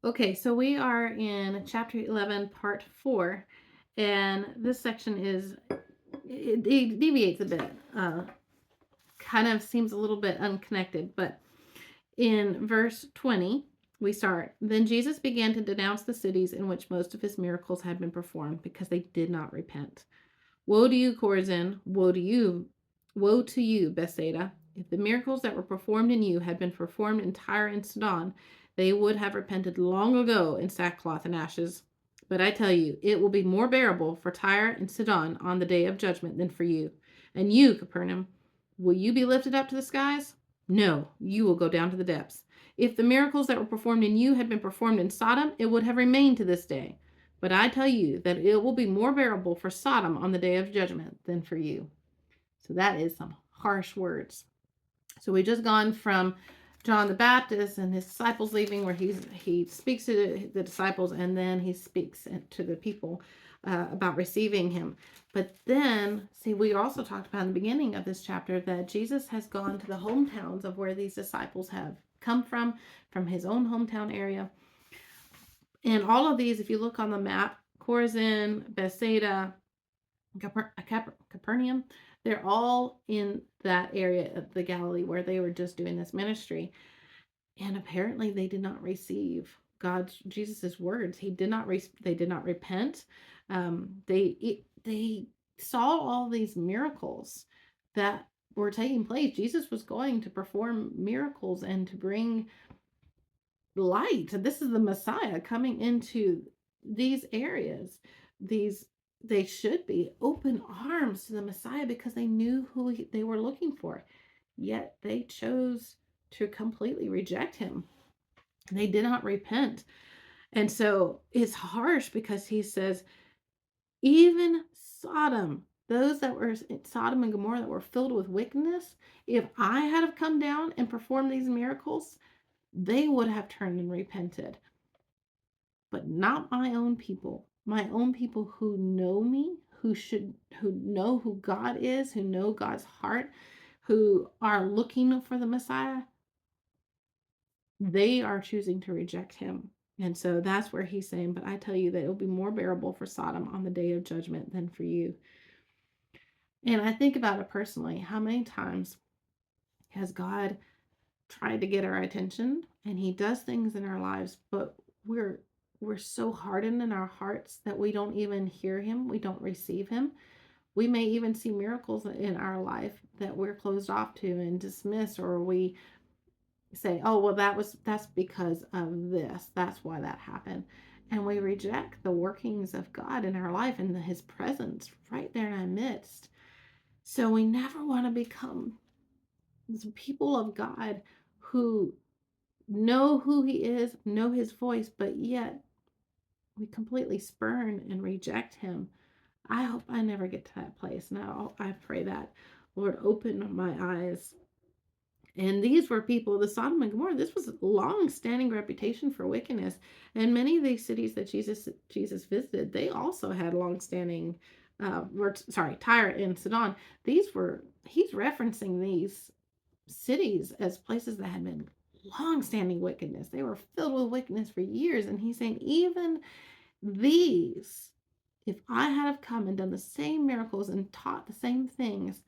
Okay, so we are in chapter 11, part 4, and this section it deviates a bit. Kind of seems a little bit unconnected, but in verse 20, we start. Then Jesus began to denounce the cities in which most of his miracles had been performed because they did not repent. Woe to you, Chorazin! Woe to you! Woe to you, Bethsaida! If the miracles that were performed in you had been performed in Tyre and Sidon, they would have repented long ago in sackcloth and ashes. But I tell you, it will be more bearable for Tyre and Sidon on the day of judgment than for you. And you, Capernaum, will you be lifted up to the skies? No, you will go down to the depths. If the miracles that were performed in you had been performed in Sodom, it would have remained to this day. But I tell you that it will be more bearable for Sodom on the day of judgment than for you. So that is some harsh words. So we just gone from John the Baptist and his disciples leaving, where he speaks to the disciples, and then he speaks to the people about receiving him. But then, see, we also talked about in the beginning of this chapter that Jesus has gone to the hometowns of where these disciples have come from his own hometown area. And all of these, if you look on the map, Chorazin, Bethsaida, Capernaum, they're all in that area of the Galilee where they were just doing this ministry. And apparently they did not receive Jesus's words. They did not repent. They saw all these miracles that were taking place. Jesus was going to perform miracles and to bring light. This is the Messiah coming into these areas. They should be open arms to the Messiah because they knew who they were looking for. Yet they chose to completely reject him. They did not repent. And so it's harsh because he says, even Sodom, those that were in Sodom and Gomorrah that were filled with wickedness, if I had have come down and performed these miracles, they would have turned and repented. But not my own people who know me, who know who God is, who know God's heart, who are looking for the Messiah. They are choosing to reject him. And so that's where he's saying, but I tell you that it will be more bearable for Sodom on the day of judgment than for you. And I think about it personally. How many times has God tried to get our attention, and he does things in our lives, but we're so hardened in our hearts that we don't even hear him, we don't receive him. We may even see miracles in our life that we're closed off to and dismiss, or we say, oh well, that's because of this, that's why that happened. And we reject the workings of God in our life and his presence right there in our midst. So we never want to become the people of God who know who he is, know his voice, but yet we completely spurn and reject him. I hope I never get to that place. Now I pray that, Lord, open my eyes. And these were people, the Sodom and Gomorrah, this was a long-standing reputation for wickedness. And many of these cities that Jesus visited, they also had long-standing, Tyre and Sidon. He's referencing these cities as places that had been long-standing wickedness. They were filled with wickedness for years. And he's saying, even these, if I had have come and done the same miracles and taught the same things,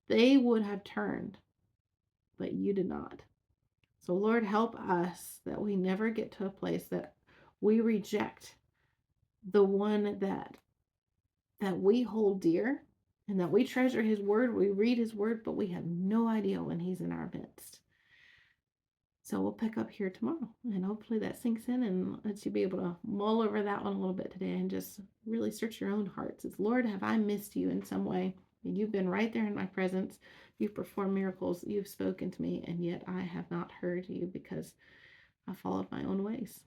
they would have turned. But you did not. So Lord, help us that we never get to a place that we reject the one that we hold dear, and that we treasure his word, we read his word, but we have no idea when he's in our midst. So we'll pick up here tomorrow, and hopefully that sinks in and lets you be able to mull over that one a little bit today and just really search your own hearts. It's, Lord, have I missed you in some way? You've been right there in my presence. You've performed miracles. You've spoken to me, and yet I have not heard you because I followed my own ways.